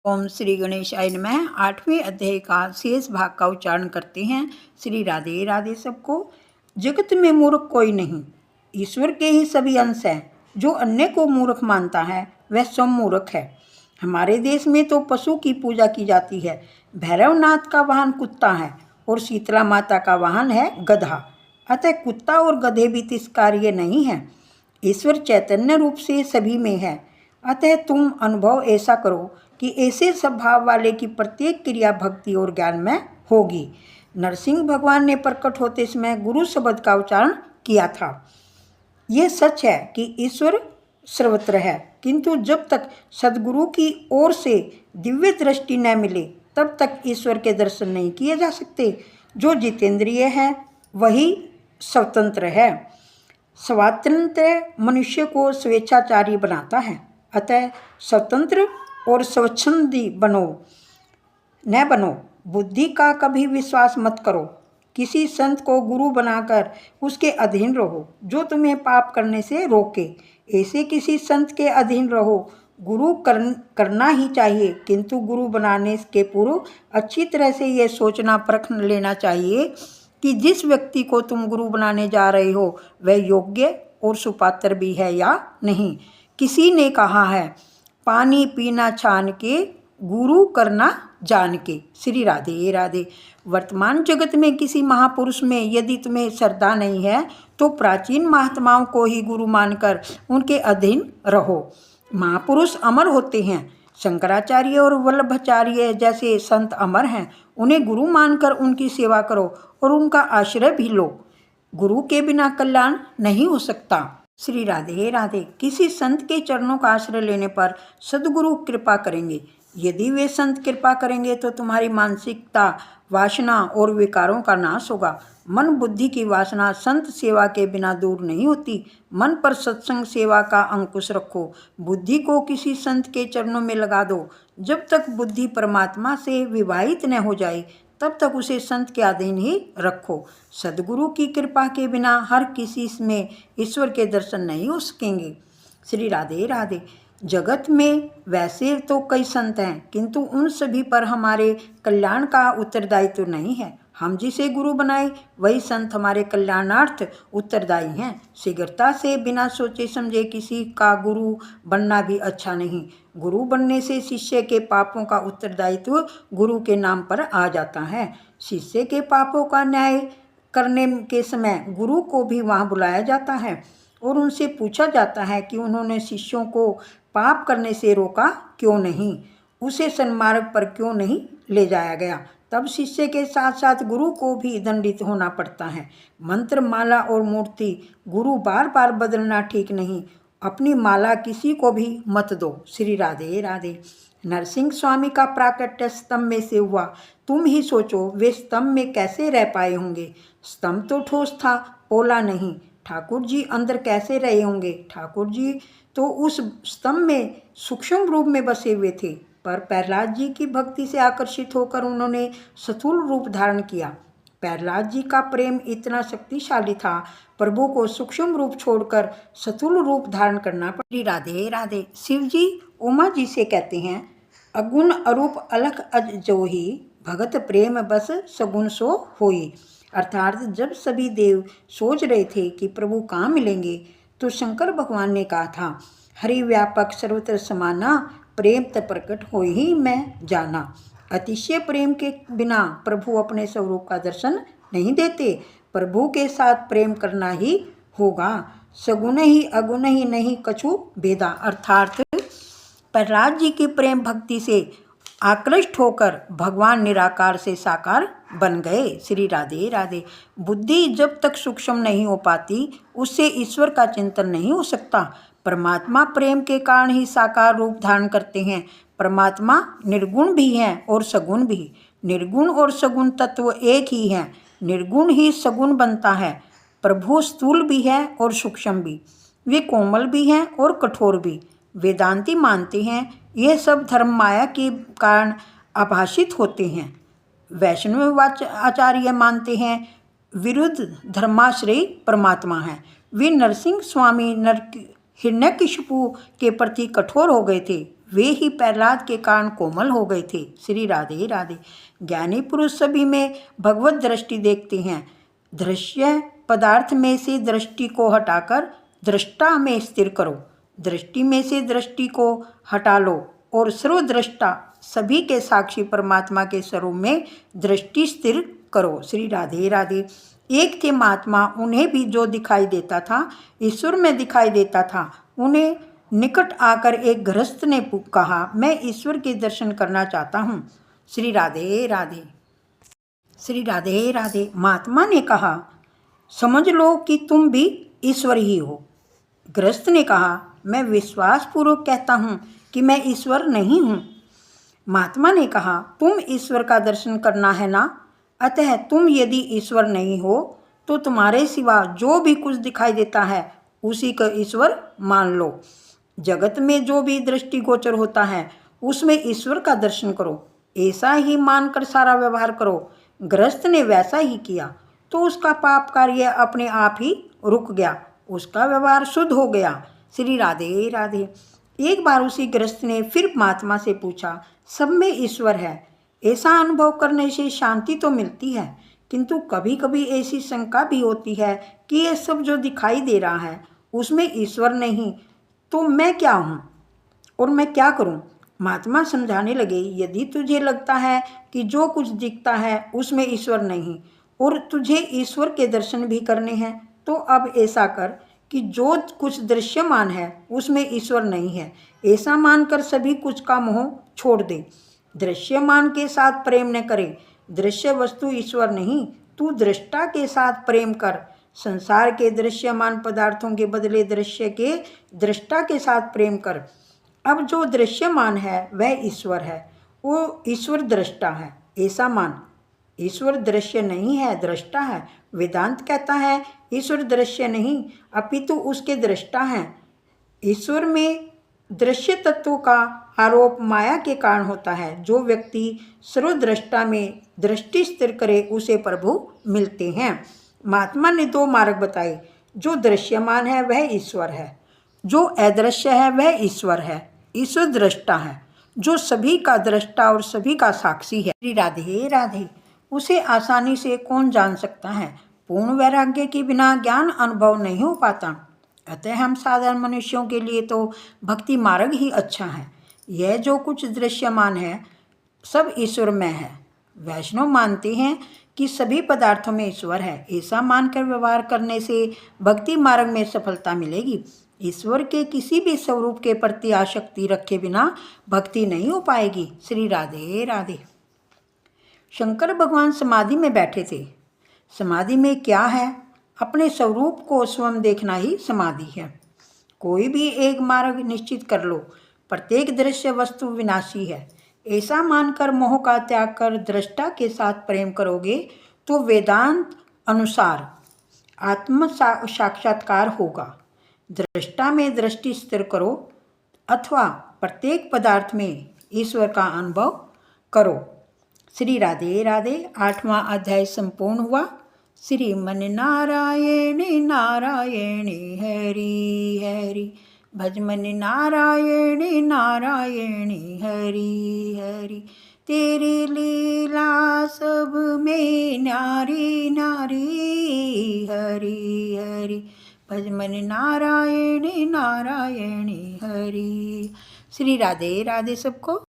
ओम श्री गणेशाय नमः। 8वें अध्याय का शेष भाग का उच्चारण करते हैं। श्री राधे राधे सबको। जगत में मूर्ख कोई नहीं, ईश्वर के ही सभी अंश हैं। जो अन्य को मूर्ख मानता है वह स्वयं मूर्ख है। हमारे देश में तो पशु की पूजा की जाती है। भैरवनाथ का वाहन कुत्ता है और शीतला माता का वाहन है गधा। अतः कुत्ता और गधे भी तिरस्कार्य नहीं है। ईश्वर चैतन्य रूप से सभी में है। अतः तुम अनुभव ऐसा करो कि ऐसे स्वभाव वाले की प्रत्येक क्रिया भक्ति और ज्ञान में होगी। नरसिंह भगवान ने प्रकट होते समय गुरु शब्द का उच्चारण किया था। यह सच है कि ईश्वर सर्वत्र है, किंतु जब तक सदगुरु की ओर से दिव्य दृष्टि न मिले तब तक ईश्वर के दर्शन नहीं किए जा सकते। जो जितेंद्रिय है वही स्वतंत्र है। स्वातंत्र्य मनुष्य को स्वेच्छाचारी बनाता है। अतः स्वतंत्र और स्वच्छंदी न बनो। बुद्धि का कभी विश्वास मत करो। किसी संत को गुरु बनाकर उसके अधीन रहो जो तुम्हें पाप करने से रोके। ऐसे किसी संत के अधीन रहो। गुरु करना ही चाहिए, किंतु गुरु बनाने के पूर्व अच्छी तरह से यह सोचना परख लेना चाहिए कि जिस व्यक्ति को तुम गुरु बनाने जा रहे हो वह योग्य और सुपात्र भी है या नहीं। किसी ने कहा है, पानी पीना छान के, गुरु करना जान के। श्री राधे राधे। वर्तमान जगत में किसी महापुरुष में यदि तुम्हें श्रद्धा नहीं है तो प्राचीन महात्माओं को ही गुरु मानकर उनके अधीन रहो। महापुरुष अमर होते हैं। शंकराचार्य और वल्लभाचार्य जैसे संत अमर हैं। उन्हें गुरु मानकर उनकी सेवा करो और उनका आश्रय भी लो। गुरु के बिना कल्याण नहीं हो सकता। श्री राधे राधे। किसी संत के चरणों का आश्रय लेने पर सदगुरु कृपा करेंगे। यदि वे संत कृपा करेंगे तो तुम्हारी मानसिकता, वासना और विकारों का नाश होगा। मन बुद्धि की वासना संत सेवा के बिना दूर नहीं होती। मन पर सत्संग सेवा का अंकुश रखो। बुद्धि को किसी संत के चरणों में लगा दो। जब तक बुद्धि परमात्मा से विवाहित न हो जाए तब तक उसे संत के अधीन ही रखो। सदगुरु की कृपा के बिना हर किसी में ईश्वर के दर्शन नहीं हो सकेंगे। श्री राधे राधे। जगत में वैसे तो कई संत हैं, किंतु उन सभी पर हमारे कल्याण का उत्तरदायित्व नहीं है। हम जिसे गुरु बनाए वही संत हमारे कल्याणार्थ उत्तरदायी हैं। शीघ्रता से बिना सोचे समझे किसी का गुरु बनना भी अच्छा नहीं। गुरु बनने से शिष्य के पापों का उत्तरदायित्व गुरु के नाम पर आ जाता है। शिष्य के पापों का न्याय करने के समय गुरु को भी वहाँ बुलाया जाता है और उनसे पूछा जाता है कि उन्होंने शिष्यों को पाप करने से रोका क्यों नहीं, उसे सन्मार्ग पर क्यों नहीं ले जाया गया। तब शिष्य के साथ साथ गुरु को भी दंडित होना पड़ता है। मंत्र, माला और मूर्ति गुरु बार बार बदलना ठीक नहीं। अपनी माला किसी को भी मत दो। श्री राधे राधे। नरसिंह स्वामी का प्राकट्य स्तंभ में से हुआ। तुम ही सोचो वे स्तंभ में कैसे रह पाए होंगे। स्तंभ तो ठोस था, पोला नहीं। ठाकुर जी अंदर कैसे रहे होंगे। ठाकुर जी तो उस स्तंभ में सूक्ष्म रूप में बसे हुए थे, पर प्रहलाद जी की भक्ति से आकर्षित होकर उन्होंने स्थूल रूप धारण किया। प्रहलाद जी का प्रेम इतना शक्तिशाली था, प्रभु को सूक्ष्म रूप छोड़कर स्थूल रूप धारण करना पड़ी। राधे राधे। शिव जी उमा जी से कहते हैं, अगुण अरूप अलख अज जोही, भगत प्रेम बस सगुण सो होई। अर्थात जब सभी देव सोच रहे थे कि प्रभु कहाँ मिलेंगे तो शंकर भगवान ने कहा था, हरि व्यापक सर्वत्र समाना, प्रेम त प्रकट हो ही मैं जाना। अतिशय प्रेम के बिना प्रभु अपने स्वरूप का दर्शन नहीं देते। प्रभु के साथ प्रेम करना ही होगा। सगुण ही अगुण ही नहीं कछु भेदा। अर्थात प्रहलाद जी की प्रेम भक्ति से आकृष्ट होकर भगवान निराकार से साकार बन गए। श्री राधे राधे। बुद्धि जब तक सूक्ष्म नहीं हो पाती उससे ईश्वर का चिंतन नहीं हो सकता। परमात्मा प्रेम के कारण ही साकार रूप धारण करते हैं। परमात्मा निर्गुण भी हैं और सगुण भी। निर्गुण और सगुण तत्व एक ही हैं। निर्गुण ही सगुण बनता है। प्रभु स्थूल भी है और सूक्ष्म भी। वे कोमल भी हैं और कठोर भी। वेदांती मानते हैं यह सब धर्म माया के कारण आभाषित होते हैं। वैष्णव आचार्य मानते हैं विरुद्ध धर्माश्रयी परमात्मा है। वे नरसिंह स्वामी हिरण्यकशिपु के प्रति कठोर हो गए थे। वे ही प्रहलाद के कारण कोमल हो गए थे। श्री राधे राधे। ज्ञानी पुरुष सभी में भगवत दृष्टि देखते हैं। दृश्य पदार्थ में से दृष्टि को हटाकर दृष्टा में स्थिर करो, दृष्टि में से दृष्टि को हटा लो और सर्वदृष्टा सभी के साक्षी परमात्मा के स्वरूप में दृष्टि स्थिर करो। श्री राधे राधे। एक थे महात्मा, उन्हें भी जो दिखाई देता था ईश्वर में दिखाई देता था। उन्हें निकट आकर एक गृहस्थ ने कहा, मैं ईश्वर के दर्शन करना चाहता हूँ। श्री राधे राधे। श्री राधे राधे। महात्मा ने कहा, समझ लो कि तुम भी ईश्वर ही हो। गृहस्थ ने कहा, मैं विश्वासपूर्वक कहता हूँ कि मैं ईश्वर नहीं हूँ। महात्मा ने कहा, तुम ईश्वर का दर्शन करना है ना, अतः तुम यदि ईश्वर नहीं हो तो तुम्हारे सिवा जो भी कुछ दिखाई देता है उसी को ईश्वर मान लो। जगत में जो भी दृष्टिगोचर होता है उसमें ईश्वर का दर्शन करो, ऐसा ही मानकर सारा व्यवहार करो। गृहस्थ ने वैसा ही किया तो उसका पाप कार्य अपने आप ही रुक गया, उसका व्यवहार शुद्ध हो गया। श्री राधे राधे। एक बार उसी गृहस्थ ने फिर महात्मा से पूछा, सब में ईश्वर है, ऐसा अनुभव करने से शांति तो मिलती है, किंतु कभी कभी ऐसी शंका भी होती है कि ये सब जो दिखाई दे रहा है उसमें ईश्वर नहीं, तो मैं क्या हूँ और मैं क्या करूँ। महात्मा समझाने लगे, यदि तुझे लगता है कि जो कुछ दिखता है उसमें ईश्वर नहीं और तुझे ईश्वर के दर्शन भी करने हैं तो अब ऐसा कर कि जो कुछ दृश्यमान है उसमें ईश्वर नहीं है, ऐसा मानकर सभी कुछ का मोह छोड़ दे। दृश्यमान के साथ प्रेम न करे, दृश्य वस्तु ईश्वर नहीं, तू दृष्टा के साथ प्रेम कर। संसार के दृश्यमान पदार्थों के बदले दृश्य के दृष्टा के साथ प्रेम कर। अब जो दृश्यमान है वह ईश्वर है, वो ईश्वर दृष्टा है, ऐसा मान। ईश्वर दृश्य नहीं है, दृष्टा है। वेदांत कहता है ईश्वर दृश्य नहीं अपितु उसके दृष्टा हैं। ईश्वर में दृश्य तत्वों का आरोप माया के कारण होता है। जो व्यक्ति सर्वदृष्टा में दृष्टि स्थिर करे उसे प्रभु मिलते हैं। महात्मा ने दो मार्ग बताए, जो दृश्यमान है वह ईश्वर है, जो अदृश्य है वह ईश्वर है। ईश्वर दृष्टा है जो सभी का दृष्टा और सभी का साक्षी है। श्री राधे राधे। उसे आसानी से कौन जान सकता है। पूर्ण वैराग्य के बिना ज्ञान अनुभव नहीं हो पाता, अतः हम साधारण मनुष्यों के लिए तो भक्ति मार्ग ही अच्छा है। यह जो कुछ दृश्यमान है सब ईश्वर में है। वैष्णव मानते हैं कि सभी पदार्थों में ईश्वर है, ऐसा मानकर व्यवहार करने से भक्ति मार्ग में सफलता मिलेगी। ईश्वर के किसी भी स्वरूप के प्रति आसक्ति रखे बिना भक्ति नहीं हो पाएगी। श्री राधे राधे। शंकर भगवान समाधि में बैठे थे। समाधि में क्या है, अपने स्वरूप को स्वयं देखना ही समाधि है। कोई भी एक मार्ग निश्चित कर लो, प्रत्येक दृश्य वस्तु विनाशी है, ऐसा मानकर मोह का त्याग कर दृष्टा के साथ प्रेम करोगे तो वेदांत अनुसार आत्म साक्षात्कार होगा। दृष्टा में दृष्टि स्थिर करो अथवा प्रत्येक पदार्थ में ईश्वर का अनुभव करो। श्री राधे राधे। 8वां अध्याय संपूर्ण हुआ। श्रीमन नारायण नारायण हरि हरि, भजमन नारायण नारायण हरि हरि। तेरी लीला सब में नारी नारी, हरि हरि, भजमन नारायण नारायण हरि। श्री राधे राधे सबको।